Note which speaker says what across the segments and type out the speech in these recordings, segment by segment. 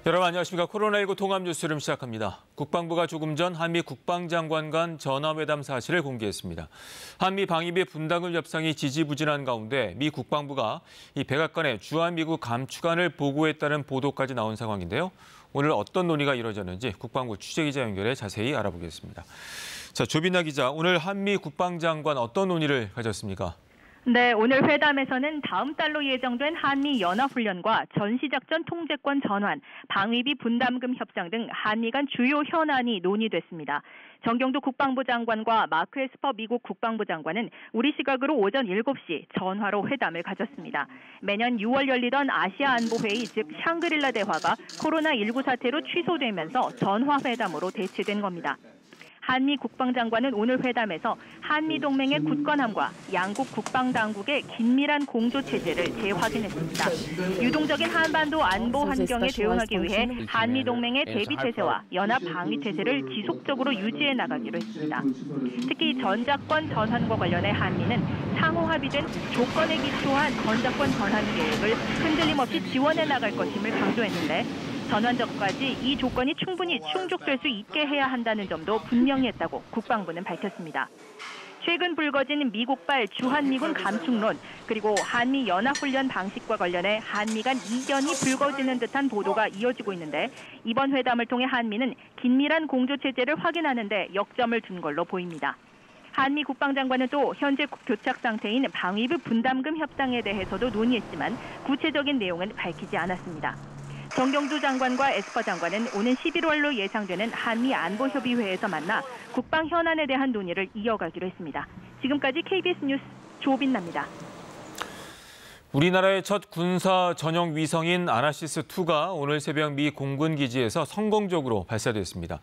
Speaker 1: 여러분 안녕하십니까. 코로나19 통합 뉴스를 시작합니다. 국방부가 조금 전 한미 국방장관 간 전화회담 사실을 공개했습니다. 한미 방위비 분담금 협상이 지지부진한 가운데 미 국방부가 이 백악관에 주한미국 감축안을 보고했다는 보도까지 나온 상황인데요. 오늘 어떤 논의가 이루어졌는지 국방부 취재기자 연결해 자세히 알아보겠습니다. 자, 조빈나 기자, 오늘 한미 국방장관 어떤 논의를 가졌습니까?
Speaker 2: 네, 오늘 회담에서는 다음 달로 예정된 한미 연합훈련과 전시작전 통제권 전환, 방위비 분담금 협상 등 한미 간 주요 현안이 논의됐습니다. 정경도 국방부 장관과 마크 에스퍼 미국 국방부 장관은 우리 시각으로 오전 7시 전화로 회담을 가졌습니다. 매년 6월 열리던 아시아 안보회의 즉 샹그릴라 대화가 코로나19 사태로 취소되면서 전화회담으로 대체된 겁니다. 한미 국방장관은 오늘 회담에서 한미 동맹의 굳건함과 양국 국방당국의 긴밀한 공조체제를 재확인했습니다. 유동적인 한반도 안보 환경에 대응하기 위해 한미 동맹의 대비체제와 연합 방위체제를 지속적으로 유지해 나가기로 했습니다. 특히 전작권 전환과 관련해 한미는 상호 합의된 조건에 기초한 전작권 전환 계획을 흔들림 없이 지원해 나갈 것임을 강조했는데 전환 전까지 이 조건이 충분히 충족될 수 있게 해야 한다는 점도 분명히 했다고 국방부는 밝혔습니다. 최근 불거진 미국발 주한미군 감축론 그리고 한미 연합훈련 방식과 관련해 한미 간 이견이 불거지는 듯한 보도가 이어지고 있는데 이번 회담을 통해 한미는 긴밀한 공조체제를 확인하는 데 역점을 둔 걸로 보입니다. 한미 국방장관은 또 현재 교착 상태인 방위비 분담금 협상에 대해서도 논의했지만 구체적인 내용은 밝히지 않았습니다. 정경두 장관과 에스퍼 장관은 오는 11월로 예상되는 한미 안보협의회에서 만나 국방 현안에 대한 논의를 이어가기로 했습니다. 지금까지 KBS 뉴스 조빈나입니다.
Speaker 1: 우리나라의 첫 군사 전용 위성인 아나시스-2가 오늘 새벽 미 공군 기지에서 성공적으로 발사됐습니다.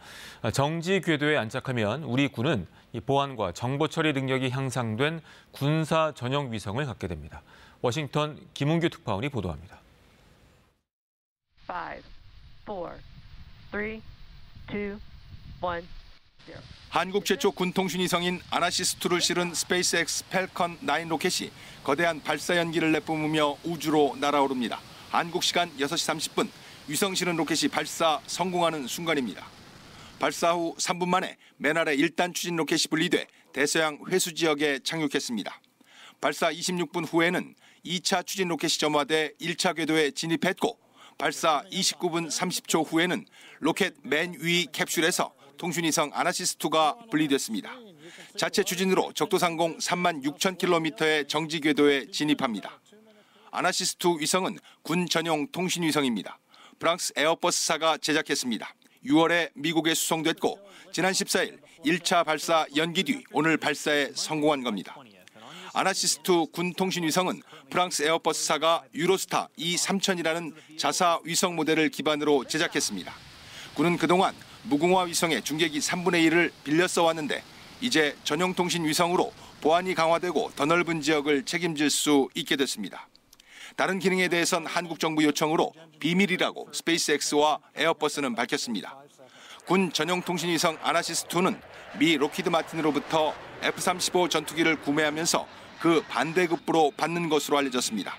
Speaker 1: 정지 궤도에 안착하면 우리 군은 보안과 정보 처리 능력이 향상된 군사 전용 위성을 갖게 됩니다. 워싱턴 김은규 특파원이 보도합니다.
Speaker 3: 5, 4, 3, 2, 1, 0.
Speaker 4: 한국 최초 군통신위성인 아나시스-2를 실은 스페이스X 팰컨 9 로켓이 거대한 발사 연기를 내뿜으며 우주로 날아오릅니다. 한국 시간 6시 30분 위성 실은 로켓이 발사 성공하는 순간입니다. 발사 후 3분 만에 맨 아래 1단 추진 로켓이 분리돼 대서양 회수 지역에 착륙했습니다. 발사 26분 후에는 2차 추진 로켓이 점화돼 1차 궤도에 진입했고 발사 29분 30초 후에는 로켓 맨 위 캡슐에서 통신위성 아나시스-2가 분리됐습니다. 자체 추진으로 적도상공 36,000km의 정지 궤도에 진입합니다. 아나시스-2 위성은 군 전용 통신위성입니다. 프랑스 에어버스사가 제작했습니다. 6월에 미국에 수송됐고 지난 14일 1차 발사 연기 뒤 오늘 발사에 성공한 겁니다. 아나시스-2 군 통신위성은 프랑스 에어버스사가 유로스타 E3000이라는 자사 위성 모델을 기반으로 제작했습니다. 군은 그동안 무궁화 위성의 중계기 3분의 1을 빌려 써왔는데 이제 전용 통신 위성으로 보안이 강화되고 더 넓은 지역을 책임질 수 있게 됐습니다. 다른 기능에 대해선 한국 정부 요청으로 비밀이라고 스페이스X와 에어버스는 밝혔습니다. 군 전용 통신 위성 아나시스-2는 미 로키드 마틴으로부터 F-35 전투기를 구매하면서 그 반대급부로 받는 것으로 알려졌습니다.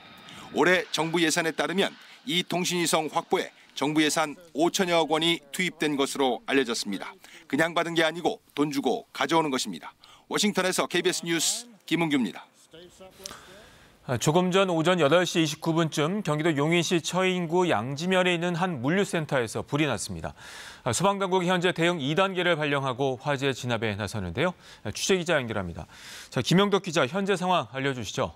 Speaker 4: 올해 정부 예산에 따르면 이 통신위성 확보에 정부 예산 5천여억 원이 투입된 것으로 알려졌습니다. 그냥 받은 게 아니고 돈 주고 가져오는 것입니다. 워싱턴에서 KBS 뉴스 김은규입니다.
Speaker 1: 조금 전 오전 8시 29분쯤 경기도 용인시 처인구 양지면에 있는 한 물류센터에서 불이 났습니다. 소방당국이 현재 대응 2단계를 발령하고 화재 진압에 나서는데요. 취재기자 연결합니다. 자, 김영덕 기자, 현재 상황 알려주시죠.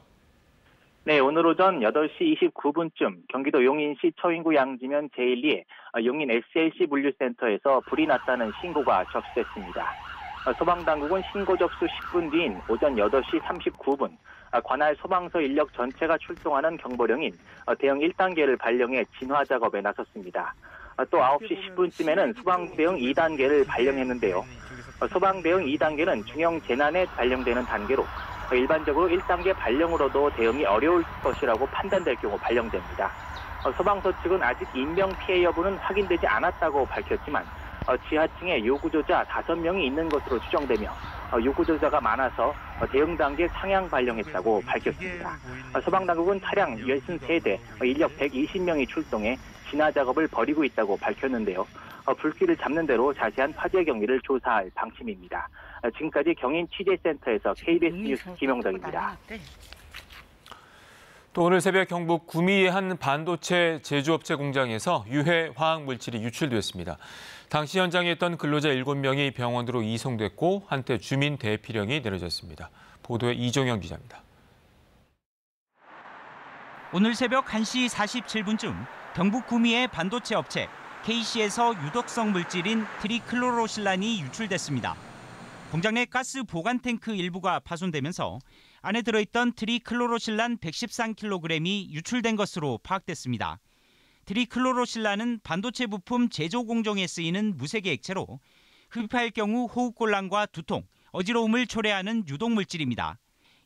Speaker 5: 네, 오늘 오전 8시 29분쯤 경기도 용인시 처인구 양지면 제1리 용인 SLC 물류센터에서 불이 났다는 신고가 접수됐습니다. 소방당국은 신고 접수 10분 뒤인 오전 8시 39분 관할 소방서 인력 전체가 출동하는 경보령인 대응 1단계를 발령해 진화 작업에 나섰습니다. 또 9시 10분쯤에는 소방대응 2단계를 발령했는데요. 소방대응 2단계는 중형 재난에 발령되는 단계로 일반적으로 1단계 발령으로도 대응이 어려울 것이라고 판단될 경우 발령됩니다. 소방서 측은 아직 인명피해 여부는 확인되지 않았다고 밝혔지만 지하층에 요구조자 5명이 있는 것으로 추정되며 요구조사가 많아서 대응 단계 상향 발령했다고 밝혔습니다. 소방당국은 차량 63대, 인력 120명이 출동해 진화 작업을 벌이고 있다고 밝혔는데요. 불길을 잡는 대로 자세한 화재 경위를 조사할 방침입니다. 지금까지 경인 취재센터에서 KBS 뉴스 김영덕입니다.
Speaker 1: 또 오늘 새벽 경북 구미의 한 반도체 제조업체 공장에서 유해 화학 물질이 유출됐습니다. 당시 현장에 있던 근로자 7명이 병원으로 이송됐고 한때 주민 대피령이 내려졌습니다. 보도에 이종영 기자입니다.
Speaker 6: 오늘 새벽 1시 47분쯤 경북 구미의 반도체 업체 KC에서 유독성 물질인 트리클로로실란이 유출됐습니다. 공장 내 가스 보관 탱크 일부가 파손되면서 안에 들어있던 트리클로로실란 113kg이 유출된 것으로 파악됐습니다. 트리클로로실란은 반도체 부품 제조 공정에 쓰이는 무색의 액체로 흡입할 경우 호흡곤란과 두통, 어지러움을 초래하는 유독물질입니다.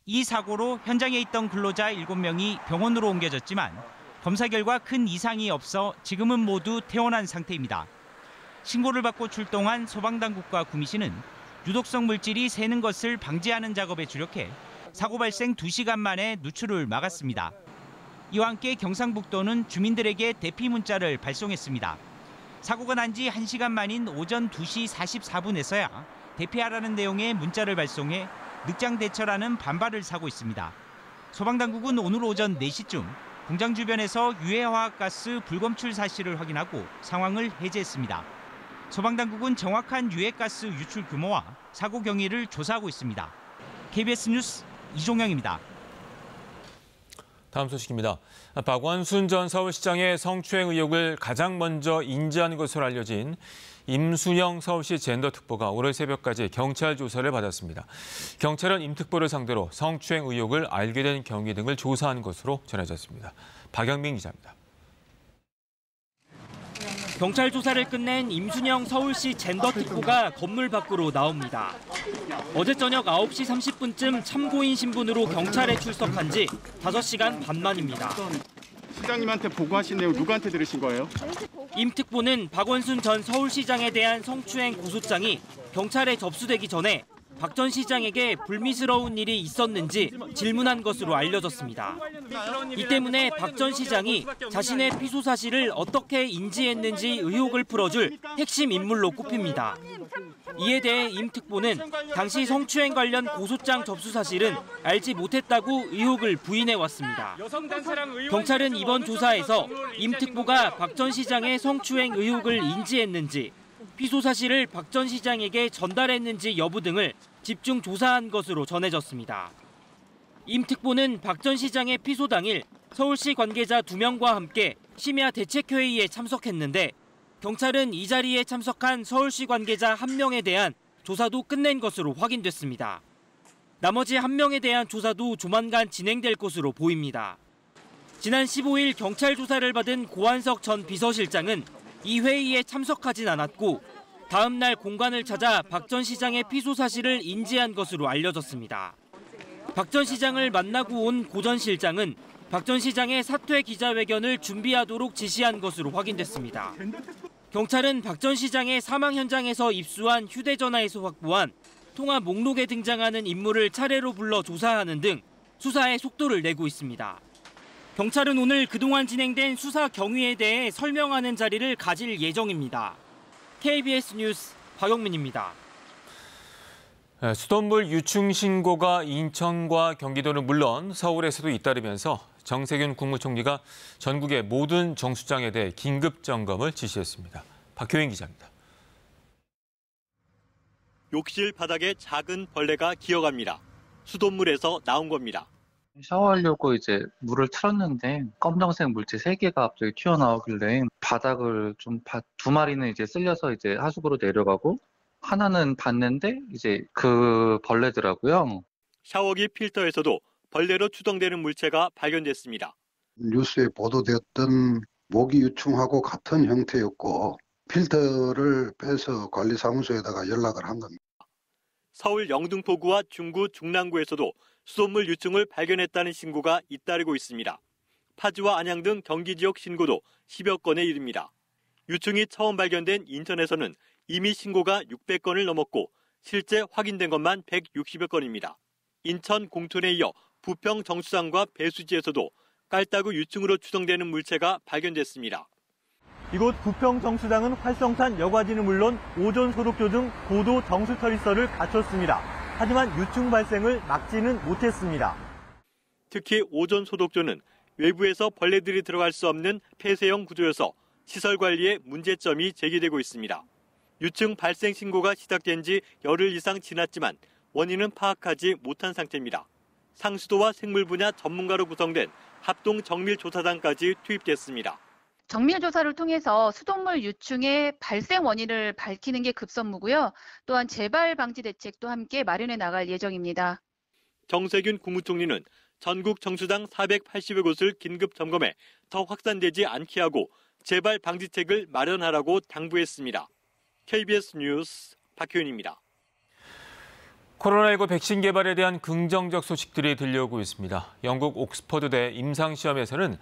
Speaker 6: 이 사고로 현장에 있던 근로자 7명이 병원으로 옮겨졌지만 검사 결과 큰 이상이 없어 지금은 모두 퇴원한 상태입니다. 신고를 받고 출동한 소방당국과 구미시는 유독성 물질이 새는 것을 방지하는 작업에 주력해 사고 발생 2시간 만에 누출을 막았습니다. 이와 함께 경상북도는 주민들에게 대피 문자를 발송했습니다. 사고가 난 지 1시간 만인 오전 2시 44분에서야 대피하라는 내용의 문자를 발송해 늑장 대처라는 반발을 사고 있습니다. 소방당국은 오늘 오전 4시쯤 공장 주변에서 유해화학가스 불검출 사실을 확인하고 상황을 해제했습니다. 소방당국은 정확한 유해가스 유출 규모와 사고 경위를 조사하고 있습니다. KBS 뉴스 이종영입니다.
Speaker 1: 다음 소식입니다. 박원순 전 서울시장의 성추행 의혹을 가장 먼저 인지한 것으로 알려진 임순영 서울시 젠더특보가 오늘 새벽까지 경찰 조사를 받았습니다. 경찰은 임 특보를 상대로 성추행 의혹을 알게 된 경위 등을 조사한 것으로 전해졌습니다. 박영민 기자입니다.
Speaker 7: 경찰 조사를 끝낸 임순영 서울시 젠더특보가 건물 밖으로 나옵니다. 어제 저녁 9시 30분쯤 참고인 신분으로 경찰에 출석한 지 5시간 반 만입니다.
Speaker 8: 시장님한테 보고하신 내용 누구한테 들으신 거예요?
Speaker 7: 임 특보는 박원순 전 서울시장에 대한 성추행 고소장이 경찰에 접수되기 전에 박 전 시장에게 불미스러운 일이 있었는지 질문한 것으로 알려졌습니다. 이 때문에 박 전 시장이 자신의 피소 사실을 어떻게 인지했는지 의혹을 풀어줄 핵심 인물로 꼽힙니다. 이에 대해 임 특보는 당시 성추행 관련 고소장 접수 사실은 알지 못했다고 의혹을 부인해왔습니다. 경찰은 이번 조사에서 임 특보가 박 전 시장의 성추행 의혹을 인지했는지, 피소 사실을 박 전 시장에게 전달했는지 여부 등을 집중 조사한 것으로 전해졌습니다. 임 특보는 박 전 시장의 피소 당일 서울시 관계자 2명과 함께 심야 대책회의에 참석했는데 경찰은 이 자리에 참석한 서울시 관계자 1명에 대한 조사도 끝낸 것으로 확인됐습니다. 나머지 1명에 대한 조사도 조만간 진행될 것으로 보입니다. 지난 15일 경찰 조사를 받은 고한석 전 비서실장은 이 회의에 참석하진 않았고 다음 날 공간을 찾아 박 전 시장의 피소 사실을 인지한 것으로 알려졌습니다. 박 전 시장을 만나고 온 고 전 실장은 박 전 시장의 사퇴 기자회견을 준비하도록 지시한 것으로 확인됐습니다. 경찰은 박 전 시장의 사망 현장에서 입수한 휴대전화에서 확보한 통화 목록에 등장하는 인물을 차례로 불러 조사하는 등 수사에 속도를 내고 있습니다. 경찰은 오늘 그동안 진행된 수사 경위에 대해 설명하는 자리를 가질 예정입니다. KBS 뉴스 박영민입니다.
Speaker 1: 수돗물 유충 신고가 인천과 경기도는 물론 서울에서도 잇따르면서 정세균 국무총리가 전국의 모든 정수장에 대해 긴급 점검을 지시했습니다. 박효인 기자입니다.
Speaker 9: 욕실 바닥에 작은 벌레가 기어갑니다. 수돗물에서 나온 겁니다.
Speaker 10: 샤워하려고 이제 물을 틀었는데 검정색 물질 3개가 갑자기 튀어나오길래 바닥을 좀 2마리는 이제 쓸려서 이제 하수구로 내려가고 하나는 봤는데 이제 그 벌레더라고요.
Speaker 9: 샤워기 필터에서도 벌레로 추정되는 물체가 발견됐습니다.
Speaker 11: 뉴스에 보도되었던 모기 유충하고 같은 형태였고 필터를 빼서 관리사무소에다가 연락을 한 겁니다.
Speaker 9: 서울 영등포구와 중구 중랑구에서도 수돗물 유충을 발견했다는 신고가 잇따르고 있습니다. 파주와 안양 등 경기 지역 신고도 10여 건에 이릅니다. 유충이 처음 발견된 인천에서는 이미 신고가 600건을 넘었고 실제 확인된 것만 160여 건입니다. 인천 공촌에 이어 부평 정수장과 배수지에서도 깔따구 유충으로 추정되는 물체가 발견됐습니다.
Speaker 12: 이곳 부평 정수장은 활성탄 여과지는 물론 오존 소독조 등 고도 정수 처리설을 갖췄습니다. 하지만 유충 발생을 막지는 못했습니다.
Speaker 9: 특히 오존 소독조는 외부에서 벌레들이 들어갈 수 없는 폐쇄형 구조여서 시설 관리에 문제점이 제기되고 있습니다. 유충 발생 신고가 시작된 지 열흘 이상 지났지만 원인은 파악하지 못한 상태입니다. 상수도와 생물 분야 전문가로 구성된 합동 정밀조사단까지 투입됐습니다.
Speaker 13: 정밀조사를 통해서 수돗물 유충의 발생 원인을 밝히는 게 급선무고요. 또한 재발 방지 대책도 함께 마련해 나갈 예정입니다.
Speaker 9: 정세균 국무총리는 전국 정수장 480여 곳을 긴급 점검해 더 확산되지 않게 하고 재발 방지책을 마련하라고 당부했습니다. KBS 뉴스 박효윤입니다.
Speaker 1: 코로나19 백신 개발에 대한 긍정적 소식들이 들려오고 있습니다. 영국 옥스퍼드대 임상시험에서는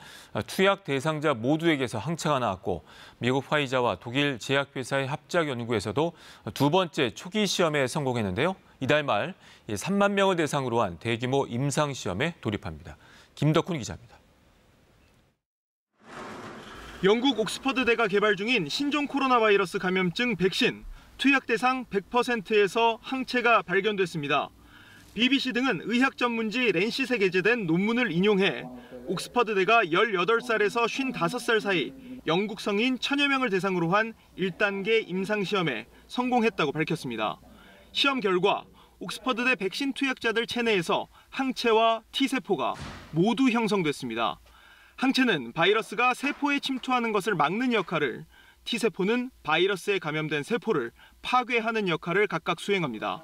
Speaker 1: 투약 대상자 모두에게서 항체가 나왔고 미국 화이자와 독일 제약회사의 합작 연구에서도 두 번째 초기 시험에 성공했는데요. 이달 말 3만 명을 대상으로 한 대규모 임상시험에 돌입합니다. 김덕훈 기자입니다.
Speaker 14: 영국 옥스퍼드대가 개발 중인 신종 코로나 바이러스 감염증 백신 투약 대상 100%에서 항체가 발견됐습니다. BBC 등은 의학 전문지 랜싯에 게재된 논문을 인용해 옥스퍼드대가 18살에서 55살 사이 영국 성인 1000여 명을 대상으로 한 1단계 임상시험에 성공했다고 밝혔습니다. 시험 결과 옥스퍼드대 백신 투약자들 체내에서 항체와 T세포가 모두 형성됐습니다. 항체는 바이러스가 세포에 침투하는 것을 막는 역할을, T세포는 바이러스에 감염된 세포를 파괴하는 역할을 각각 수행합니다.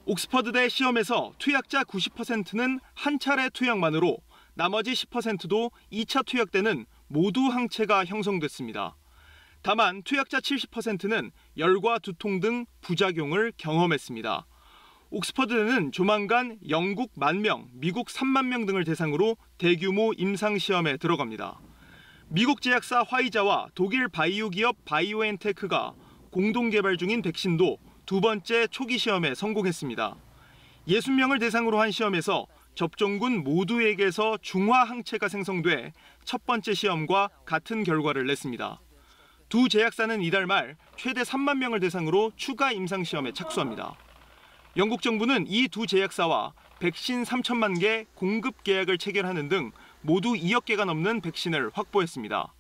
Speaker 14: 옥스퍼드대 시험에서 투약자 90%는 한 차례 투약만으로 나머지 10%도 2차 투약 때는 모두 항체가 형성됐습니다. 다만 투약자 70%는 열과 두통 등 부작용을 경험했습니다. 옥스퍼드대는 조만간 영국 10,000명, 미국 30,000명 등을 대상으로 대규모 임상시험에 들어갑니다. 미국 제약사 화이자와 독일 바이오 기업 바이오엔테크가 공동 개발 중인 백신도 두 번째 초기 시험에 성공했습니다. 60명을 대상으로 한 시험에서 접종군 모두에게서 중화 항체가 생성돼 첫 번째 시험과 같은 결과를 냈습니다. 두 제약사는 이달 말 최대 3만 명을 대상으로 추가 임상시험에 착수합니다. 영국 정부는 이 두 제약사와 백신 3천만 개 공급 계약을 체결하는 등 모두 2억 개가 넘는 백신을 확보했습니다.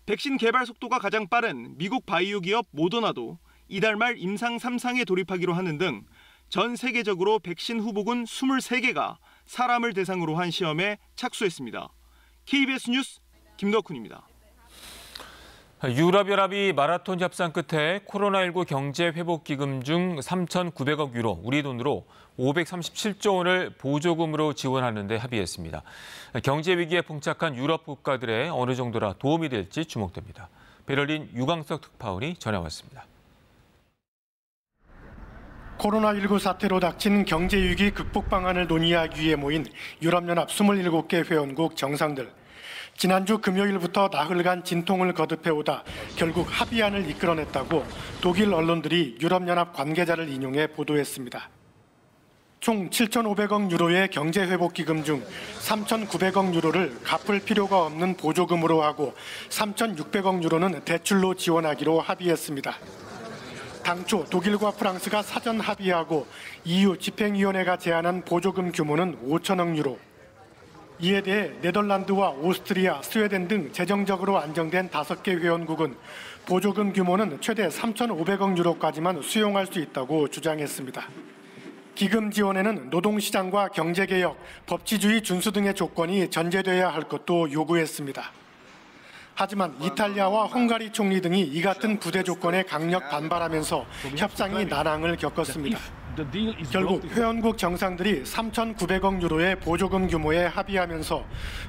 Speaker 14: 백신 개발 속도가 가장 빠른 미국 바이오 기업 모더나도 이달 말 임상 3상에 돌입하기로 하는 등 전 세계적으로 백신 후보군 23개가 사람을 대상으로 한 시험에 착수했습니다. KBS 뉴스 김덕훈입니다.
Speaker 1: 유럽연합이 마라톤 협상 끝에 코로나19 경제회복기금 중 3,900억 유로, 우리 돈으로 537조 원을 보조금으로 지원하는 데 합의했습니다. 경제 위기에 봉착한 유럽 국가들의 어느 정도나 도움이 될지 주목됩니다. 베를린 유광석 특파원이 전해왔습니다.
Speaker 15: 코로나19 사태로 닥친 경제 위기 극복 방안을 논의하기 위해 모인 유럽연합 27개 회원국 정상들. 지난주 금요일부터 나흘간 진통을 거듭해오다 결국 합의안을 이끌어냈다고 독일 언론들이 유럽연합 관계자를 인용해 보도했습니다. 총 7,500억 유로의 경제회복기금 중 3,900억 유로를 갚을 필요가 없는 보조금으로 하고 3,600억 유로는 대출로 지원하기로 합의했습니다. 당초 독일과 프랑스가 사전 합의하고 EU 집행위원회가 제안한 보조금 규모는 5천억 유로. 이에 대해 네덜란드와 오스트리아, 스웨덴 등 재정적으로 안정된 5개 회원국은 보조금 규모는 최대 3,500억 유로까지만 수용할 수 있다고 주장했습니다. 기금 지원에는 노동시장과 경제개혁, 법치주의 준수 등의 조건이 전제돼야 할 것도 요구했습니다. 하지만 이탈리아와 헝가리 총리 등이 이 같은 부대 조건에 강력 반발하면서 협상이 난항을 겪었습니다. 결국 회원국 정상들이 3,900억 유로의 보조금 규모에 합의하면서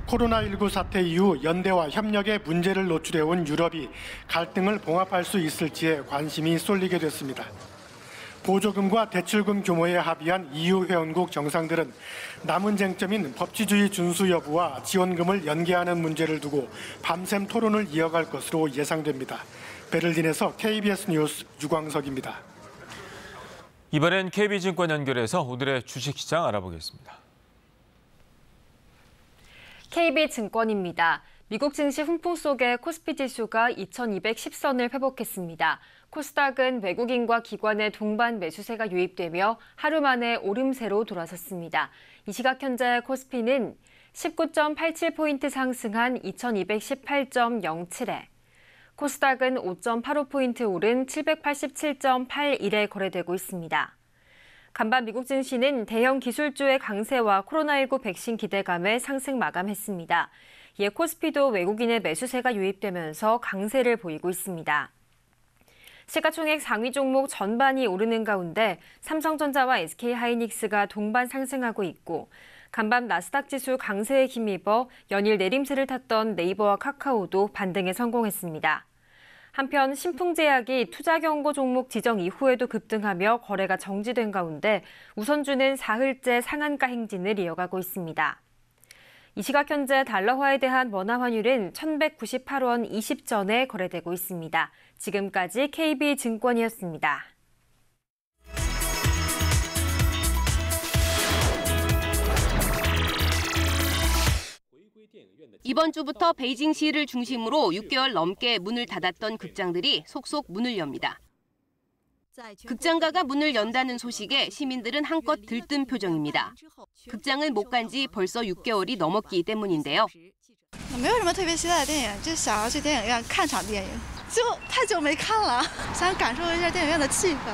Speaker 15: 코로나19 사태 이후 연대와 협력에 문제를 노출해온 유럽이 갈등을 봉합할 수 있을지에 관심이 쏠리게 됐습니다. 보조금과 대출금 규모에 합의한 EU 회원국 정상들은 남은 쟁점인 법치주의 준수 여부와 지원금을 연계하는 문제를 두고 밤샘 토론을 이어갈 것으로 예상됩니다. 베를린에서 KBS 뉴스 유광석입니다.
Speaker 1: 이번엔 KB증권 연결해서 오늘의 주식시장 알아보겠습니다.
Speaker 16: KB증권입니다. 미국 증시 훈풍 속에 코스피 지수가 2210선을 회복했습니다. 코스닥은 외국인과 기관의 동반 매수세가 유입되며 하루 만에 오름세로 돌아섰습니다. 이 시각 현재 코스피는 19.87포인트 상승한 2218.07에, 코스닥은 5.85포인트 오른 787.81에 거래되고 있습니다. 간밤 미국 증시는 대형 기술주의 강세와 코로나19 백신 기대감에 상승 마감했습니다. 이에 코스피도 외국인의 매수세가 유입되면서 강세를 보이고 있습니다. 시가총액 상위 종목 전반이 오르는 가운데 삼성전자와 SK하이닉스가 동반 상승하고 있고, 간밤 나스닥 지수 강세에 힘입어 연일 내림세를 탔던 네이버와 카카오도 반등에 성공했습니다. 한편 신풍제약이 투자경고 종목 지정 이후에도 급등하며 거래가 정지된 가운데 우선주는 사흘째 상한가 행진을 이어가고 있습니다. 이 시각 현재 달러화에 대한 원화 환율은 1,198원 20전에 거래되고 있습니다. 지금까지 KB증권이었습니다.
Speaker 17: 이번 주부터 베이징시를 중심으로 6개월 넘게 문을 닫았던 극장들이 속속 문을 엽니다. 극장가가 문을 연다는 소식에 시민들은 한껏 들뜬 표정입니다. 극장을 못 간 지 벌써 6개월이 넘었기 때문인데요.
Speaker 18: 没有什么特别期待的电影，就想要去电影院看场电影，就太久没看了，想感受一下电影院的气氛。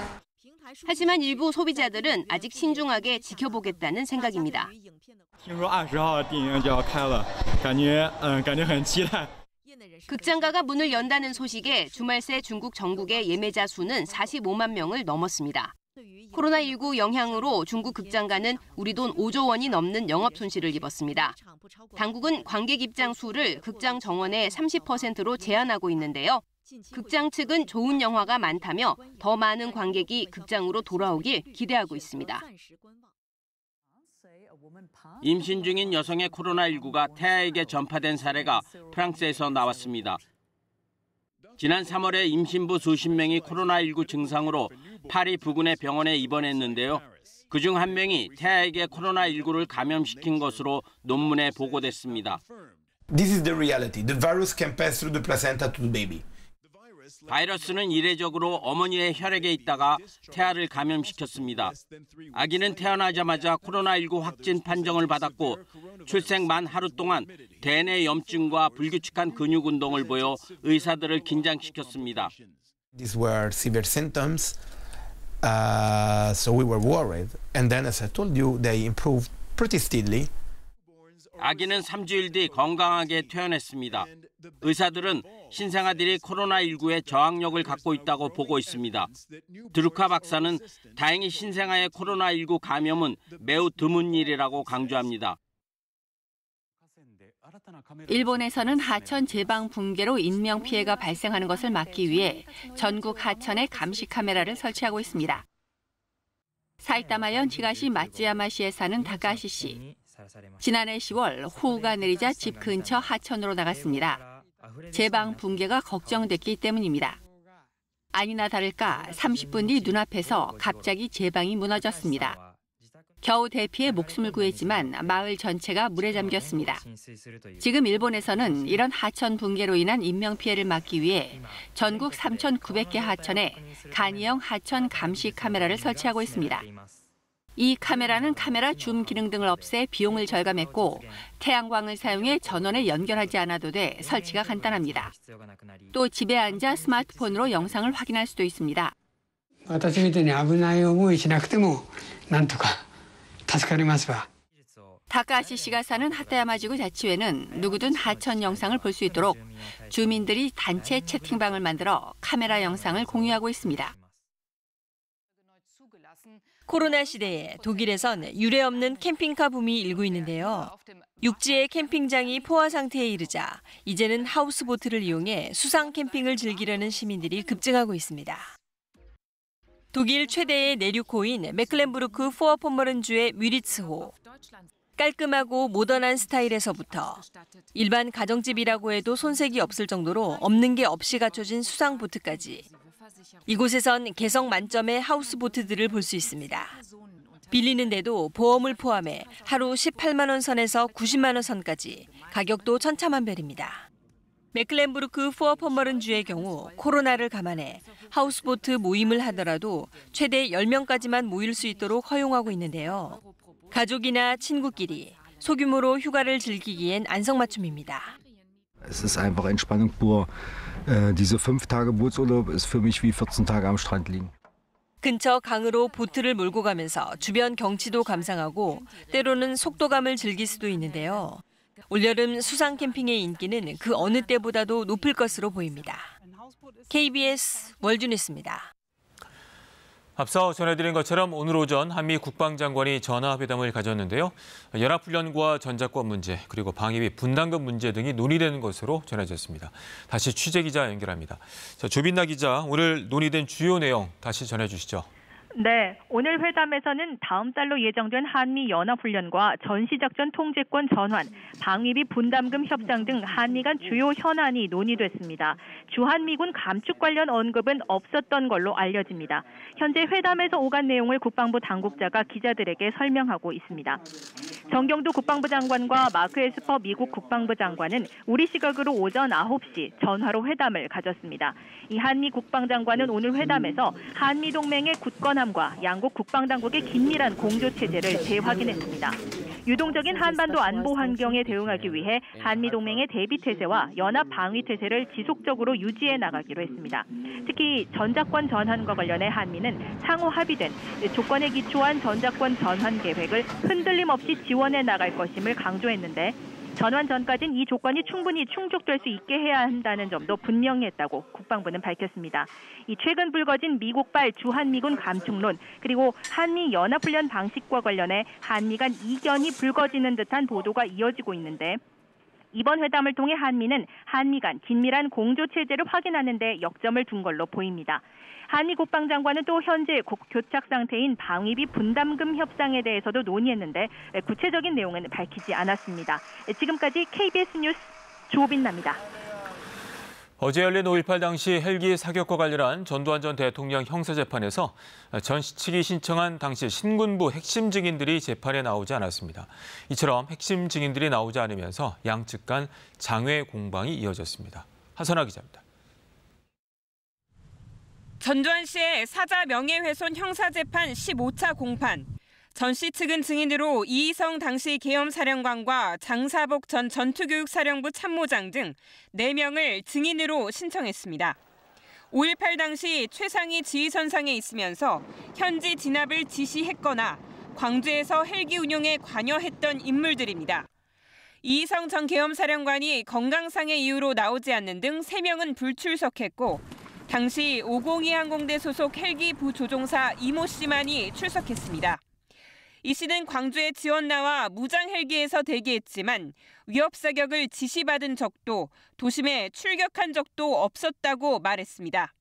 Speaker 17: 하지만 일부 소비자들은 아직 신중하게 지켜보겠다는 생각입니다.
Speaker 19: 听说20号电影院就要开了，感觉很期待。
Speaker 17: 극장가가 문을 연다는 소식에 주말 새 중국 전국의 예매자 수는 45만 명을 넘었습니다. 코로나19 영향으로 중국 극장가는 우리 돈 5조 원이 넘는 영업 손실을 입었습니다. 당국은 관객 입장 수를 극장 정원의 30%로 제한하고 있는데요. 극장 측은 좋은 영화가 많다며 더 많은 관객이 극장으로 돌아오길 기대하고 있습니다.
Speaker 20: 임신 중인 여성의 코로나19가 태아에게 전파된 사례가 프랑스에서 나왔습니다. 지난 3월에 임신부 수십 명이 코로나19 증상으로 파리 부근의 병원에 입원했는데요. 그중 한 명이 태아에게 코로나19를 감염시킨 것으로 논문에 보고됐습니다.
Speaker 21: This is the reality. The virus can pass through the placenta to the baby.
Speaker 20: 바이러스는 이례적으로 어머니의 혈액에 있다가 태아를 감염시켰습니다. 아기는 태어나자마자 코로나19 확진 판정을 받았고 출생 만 하루 동안 대뇌 염증과 불규칙한 근육 운동을 보여 의사들을 긴장시켰습니다.
Speaker 21: These were severe symptoms, so we were worried. And then, as I told you, they improved pretty steadily.
Speaker 20: 아기는 3주일 뒤 건강하게 퇴원했습니다. 의사들은 신생아들이 코로나19에 저항력을 갖고 있다고 보고 있습니다. 드루카 박사는 다행히 신생아의 코로나19 감염은 매우 드문 일이라고 강조합니다.
Speaker 22: 일본에서는 하천 제방 붕괴로 인명피해가 발생하는 것을 막기 위해 전국 하천에 감시 카메라를 설치하고 있습니다. 사이타마현 히가시 마츠야마시에 사는 다카시 씨. 지난해 10월 호우가 내리자 집 근처 하천으로 나갔습니다. 제방 붕괴가 걱정됐기 때문입니다. 아니나 다를까 30분 뒤 눈앞에서 갑자기 제방이 무너졌습니다. 겨우 대피해 목숨을 구했지만 마을 전체가 물에 잠겼습니다. 지금 일본에서는 이런 하천 붕괴로 인한 인명피해를 막기 위해 전국 3,900개 하천에 간이형 하천 감시 카메라를 설치하고 있습니다. 이 카메라는 카메라 줌 기능 등을 없애 비용을 절감했고 태양광을 사용해 전원에 연결하지 않아도 돼 설치가 간단합니다. 또 집에 앉아 스마트폰으로 영상을 확인할 수도 있습니다. 다카시 씨가 사는 하타야마지구 자치회는 누구든 하천 영상을 볼 수 있도록 주민들이 단체 채팅방을 만들어 카메라 영상을 공유하고 있습니다.
Speaker 23: 코로나 시대에 독일에선 유례없는 캠핑카 붐이 일고 있는데요. 육지의 캠핑장이 포화 상태에 이르자 이제는 하우스보트를 이용해 수상 캠핑을 즐기려는 시민들이 급증하고 있습니다. 독일 최대의 내륙호인 메클렌부르크 포어포머른주의 뮤리츠호. 깔끔하고 모던한 스타일에서부터 일반 가정집이라고 해도 손색이 없을 정도로 없는 게 없이 갖춰진 수상 보트까지 이곳에선 개성 만점의 하우스보트들을 볼 수 있습니다. 빌리는데도 보험을 포함해 하루 18만 원 선에서 90만 원 선까지 가격도 천차만별입니다. 메클렌부르크 포어펌머른주의 경우 코로나를 감안해 하우스보트 모임을 하더라도 최대 10명까지만 모일 수 있도록 허용하고 있는데요. 가족이나 친구끼리 소규모로 휴가를 즐기기엔 안성맞춤입니다.
Speaker 2: Es ist einfach Entspannung pur. Diese 5 Tage Bootsurlaub ist für mich wie 14 Tage am Strand liegen.
Speaker 23: 근처 강으로 보트를 몰고 가면서 주변 경치도 감상하고 때로는 속도감을 즐길 수도 있는데요. 올여름 수상 캠핑의 인기는 그 어느 때보다도 높을 것으로 보입니다. KBS 월드뉴스입니다.
Speaker 1: 앞서 전해드린 것처럼 오늘 오전 한미 국방장관이 전화회담을 가졌는데요. 연합훈련과 전자권 문제 그리고 방위비 분담금 문제 등이 논의되는 것으로 전해졌습니다. 다시 취재기자 연결합니다. 조빈나 기자, 오늘 논의된 주요 내용 다시 전해주시죠.
Speaker 3: 네, 오늘 회담에서는 다음 달로 예정된 한미 연합훈련과 전시작전 통제권 전환, 방위비 분담금 협상 등 한미 간 주요 현안이 논의됐습니다. 주한미군 감축 관련 언급은 없었던 걸로 알려집니다. 현재 회담에서 오간 내용을 국방부 당국자가 기자들에게 설명하고 있습니다. 정경두 국방부 장관과 마크 에스퍼 미국 국방부 장관은 우리 시각으로 오전 9시 전화로 회담을 가졌습니다. 이 한미 국방장관은 오늘 회담에서 한미 동맹의 굳건함과 양국 국방당국의 긴밀한 공조체제를 재확인했습니다. 유동적인 한반도 안보 환경에 대응하기 위해 한미 동맹의 대비태세와 연합 방위태세를 지속적으로 유지해 나가기로 했습니다. 특히 전자권 전환과 관련해 한미는 상호 합의된 조건에 기초한 전자권 전환 계획을 흔들림 없이 지원해 나갈 것임을 강조했는데 전환 전까지는 이 조건이 충분히 충족될 수 있게 해야 한다는 점도 분명히 했다고 국방부는 밝혔습니다. 이 최근 불거진 미국발 주한미군 감축론 그리고 한미 연합훈련 방식과 관련해 한미 간 이견이 불거지는 듯한 보도가 이어지고 있는데 이번 회담을 통해 한미는 한미 간 긴밀한 공조체제를 확인하는 데 역점을 둔 걸로 보입니다. 한미 국방장관은 또 현재 교착 상태인 방위비 분담금 협상에 대해서도 논의했는데 구체적인 내용은 밝히지 않았습니다. 지금까지 KBS 뉴스 조빈나입니다.
Speaker 1: 어제 열린 5.18 당시 헬기 사격과 관련한 전두환 전 대통령 형사재판에서 전시 측이 신청한 당시 신군부 핵심 증인들이 재판에 나오지 않았습니다. 이처럼 핵심 증인들이 나오지 않으면서 양측 간 장외 공방이 이어졌습니다. 하선아 기자입니다.
Speaker 4: 전두환 씨의 사자 명예훼손 형사재판 15차 공판. 전 씨 측은 증인으로 이희성 당시 계엄사령관과 장사복 전 전투교육사령부 참모장 등 4명을 증인으로 신청했습니다. 5.18 당시 최상위 지휘선상에 있으면서 현지 진압을 지시했거나 광주에서 헬기 운용에 관여했던 인물들입니다. 이희성 전 계엄사령관이 건강상의 이유로 나오지 않는 등 3명은 불출석했고 당시 502 항공대 소속 헬기 부조종사 이모 씨만이 출석했습니다. 이 씨는 광주에 지원 나와 무장 헬기에서 대기했지만 위협 사격을 지시받은 적도 도심에 출격한 적도 없었다고 말했습니다.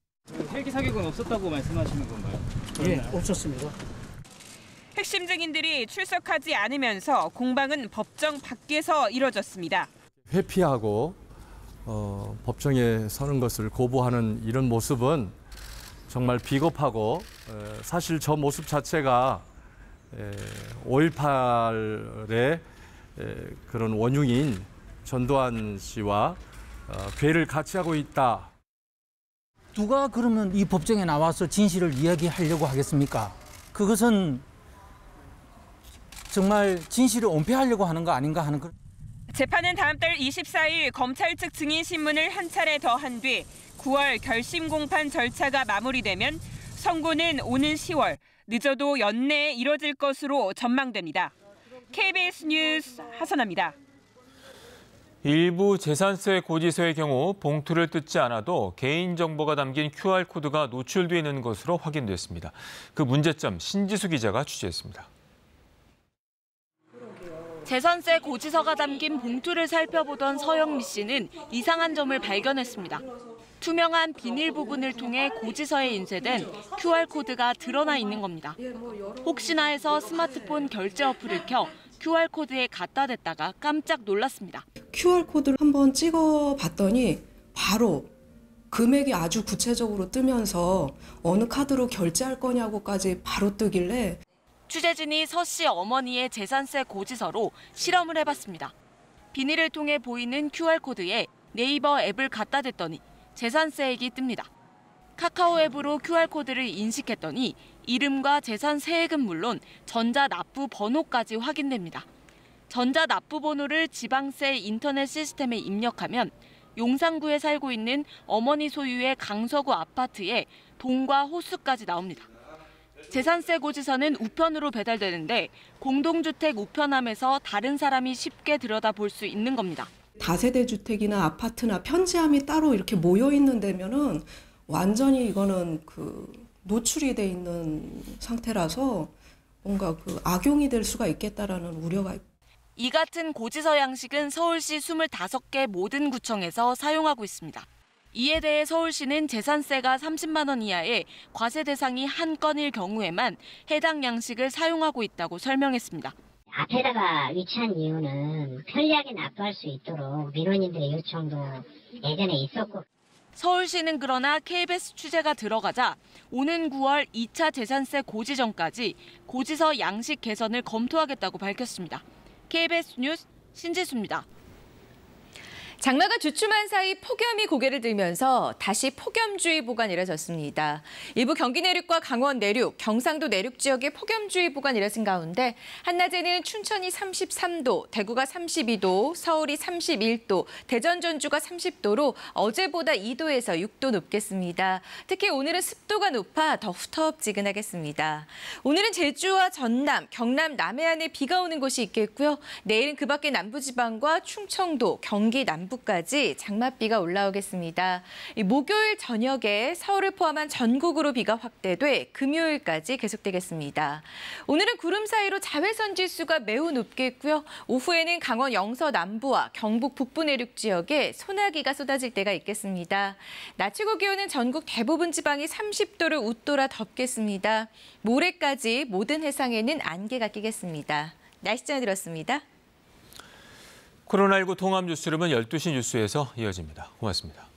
Speaker 24: 헬기 사격은 없었다고 말씀하시는 건가요?
Speaker 25: 예, 없었습니다.
Speaker 4: 핵심 증인들이 출석하지 않으면서 공방은 법정 밖에서 이뤄졌습니다.
Speaker 26: 회피하고 법정에 서는 것을 고부하는 이런 모습은 정말 비겁하고 사실 저 모습 자체가 5.18의 그런 원흉인 전두환 씨와 괴를 같이 하고 있다.
Speaker 25: 누가 그러면 이 법정에 나와서 진실을 이야기하려고 하겠습니까? 그것은 정말 진실을 은폐하려고 하는 거 아닌가 하는 그.
Speaker 4: 재판은 다음 달 24일 검찰 측 증인 신문을 한 차례 더한 뒤 9월 결심 공판 절차가 마무리되면 선고는 오는 10월, 늦어도 연내에 이뤄질 것으로 전망됩니다. KBS 뉴스 하선아입니다.
Speaker 1: 일부 재산세 고지서의 경우 봉투를 뜯지 않아도 개인정보가 담긴 QR코드가 노출되는 것으로 확인됐습니다. 그 문제점 신지수 기자가 취재했습니다.
Speaker 27: 재산세 고지서가 담긴 봉투를 살펴보던 서영미 씨는 이상한 점을 발견했습니다. 투명한 비닐 부분을 통해 고지서에 인쇄된 QR코드가 드러나 있는 겁니다. 혹시나 해서 스마트폰 결제 어플을 켜 QR코드에 갖다 댔다가 깜짝 놀랐습니다.
Speaker 28: QR코드를 한번 찍어봤더니 바로
Speaker 5: 금액이 아주 구체적으로 뜨면서 어느 카드로 결제할 거냐고까지 바로 뜨길래
Speaker 27: 취재진이 서 씨 어머니의 재산세 고지서로 실험을 해봤습니다. 비닐을 통해 보이는 QR코드에 네이버 앱을 갖다 댔더니 재산세액이 뜹니다. 카카오 앱으로 QR코드를 인식했더니 이름과 재산세액은 물론 전자납부 번호까지 확인됩니다. 전자납부 번호를 지방세 인터넷 시스템에 입력하면 용산구에 살고 있는 어머니 소유의 강서구 아파트에 동과 호수까지 나옵니다. 재산세 고지서는 우편으로 배달되는데 공동주택 우편함에서 다른 사람이 쉽게 들여다볼 수 있는 겁니다.
Speaker 5: 다세대 주택이나 아파트나 편지함이 따로 이렇게 모여 있는 데면은 완전히 이거는 노출이 돼 있는 상태라서 뭔가 악용이 될 수가 있겠다라는 우려가 있고.
Speaker 27: 이 같은 고지서 양식은 서울시 25개 모든 구청에서 사용하고 있습니다. 이에 대해 서울시는 재산세가 30만 원 이하의 과세 대상이 한 건일 경우에만 해당 양식을 사용하고 있다고 설명했습니다.
Speaker 6: 앞에다가 위치한 이유는 편리하게 납부할 수 있도록 민원인들의 요청도 예전에 있었고.
Speaker 27: 서울시는 그러나 KBS 취재가 들어가자 오는 9월 2차 재산세 고지 전까지 고지서 양식 개선을 검토하겠다고 밝혔습니다. KBS 뉴스 신지수입니다.
Speaker 7: 장마가 주춤한 사이 폭염이 고개를 들면서 다시 폭염주의보가 내려졌습니다. 일부 경기 내륙과 강원 내륙, 경상도 내륙 지역에 폭염주의보가 내려진 가운데 한낮에는 춘천이 33도, 대구가 32도, 서울이 31도, 대전 전주가 30도로 어제보다 2도에서 6도 높겠습니다. 특히 오늘은 습도가 높아 더 후텁지근하겠습니다. 오늘은 제주와 전남, 경남 남해안에 비가 오는 곳이 있겠고요. 내일은 그 밖에 남부지방과 충청도, 경기 남부까지 장맛비가 올라오겠습니다. 목요일 저녁에 서울을 포함한 전국으로 비가 확대돼 금요일까지 계속되겠습니다. 오늘은 구름 사이로 자외선 지수가 매우 높겠고요. 오후에는 강원 영서 남부와 경북 북부 내륙 지역에 소나기가 쏟아질 때가 있겠습니다. 낮 최고 기온은 전국 대부분 지방이 30도를 웃돌아 덮겠습니다. 모레까지 모든 해상에는 안개가 끼겠습니다. 날씨 전해드렸습니다.
Speaker 1: 코로나19 통합 뉴스룸은 12시 뉴스에서 이어집니다. 고맙습니다.